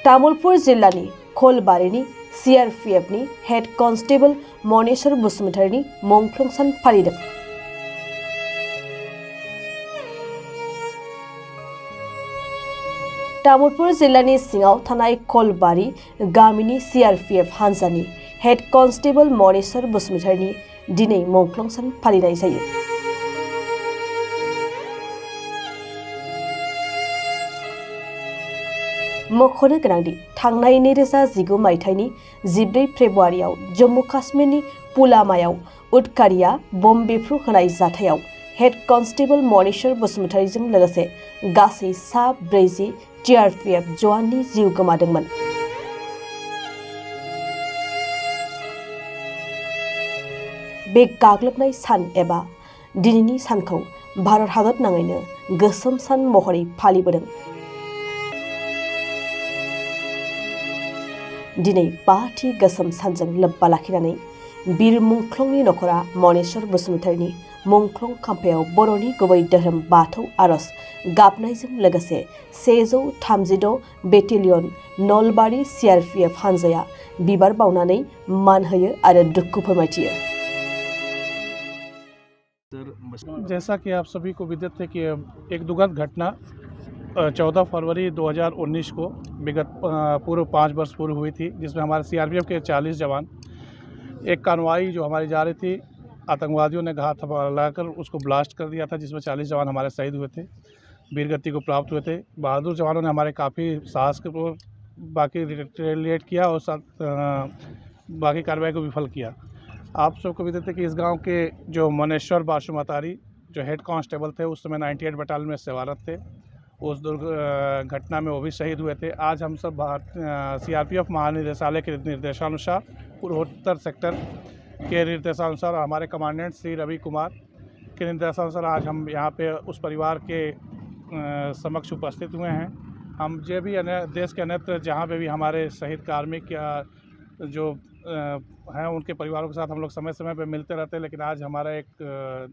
तामुलपुर जिल्लानि खलबारिनि CRPFनि head constable Maneswar बसुमतारिनि मुंख्लं सान फालिदों। तामुलपुर जिल्लानि सिङाव थानाय खलबारि गामिनि CRPF हान्जानि हेड कन्स्टेबल मनेश्वर बसुमतारिनि दिनै मुंख्लं सान फालिनाय जायो। मख'नो गोनांदि थांनाय 2019 मायथाइनि 14 फेब्रुआरियाव जम्मू काश्मीरनि पुलवामायाव उदखारिया बम बेफ्रु होनाय जाथायाव हेड कन्स्टेबल मनेश्वर बसुमतारिजों लोगोसे गासै 40 CRPF जवाननि जिउ गोमादोंमोन। बे गाग्लोबनाय सान एबा दिनैनि सानखौ भारत हादर नाङैनो गोसोम सान महरै फालिबोदों। दिनै 5थि गोसोम सानजों लोब्बा लाखिनानै बीर मुंख्लंनि नखरा मनेश्वर बसुमतारिनि मुंख्लं खाम्फायाव बर'नि गुबै धोरोम बाथौ आरज गाबनायजों लोगोसे 136 बेटेलियन नलबारि CRPF हान्जाया बिबार बावनानै मान होयो आरो दुखु फोरमायथियो। जैसा कि आप सभी को विदित है कि एक दुखद घटना 14 फरवरी 2019 को विगत पूर्व 5 वर्ष पूर्व हुई थी, जिसमें हमारे CRPF के 40 जवान एक कानवाई जो हमारी जा रही थी, आतंकवादियों ने घात लगाकर उसको ब्लास्ट कर दिया था, जिसमें 40 जवान हमारे शहीद हुए थे, वीरगति को प्राप्त हुए थे। बहादुर जवानों ने हमारे काफ़ी साहस को बाकी रिटेलिएट किया और बाकी कार्रवाई को विफल किया। आप सबको विदित है कि इस गांव के जो मनेश्वर बसुमतारी जो हेड कांस्टेबल थे, उस समय 98 बटालियन में सेवारत थे। उस घटना में वो भी शहीद हुए थे। आज हम सब CRPF महानिदेशालय के निर्देशानुसार पूर्वोत्तर सेक्टर के निर्देशानुसार हमारे कमांडेंट श्री रवि कुमार के निर्देशानुसार आज हम यहाँ पे उस परिवार के समक्ष उपस्थित हुए हैं। हम जो भी देश के अन्यत्र जहाँ पे भी हमारे शहीद कार्मिक या जो हैं उनके परिवारों के साथ हम लोग समय समय पे मिलते रहते हैं, लेकिन आज हमारा एक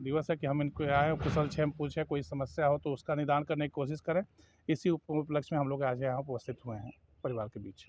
दिवस है कि हम इनको आए कुशल क्षेम पूछे, कोई समस्या हो तो उसका निदान करने की कोशिश करें। इसी उपलक्ष्य में हम लोग आज यहाँ उपस्थित हुए हैं परिवार के बीच।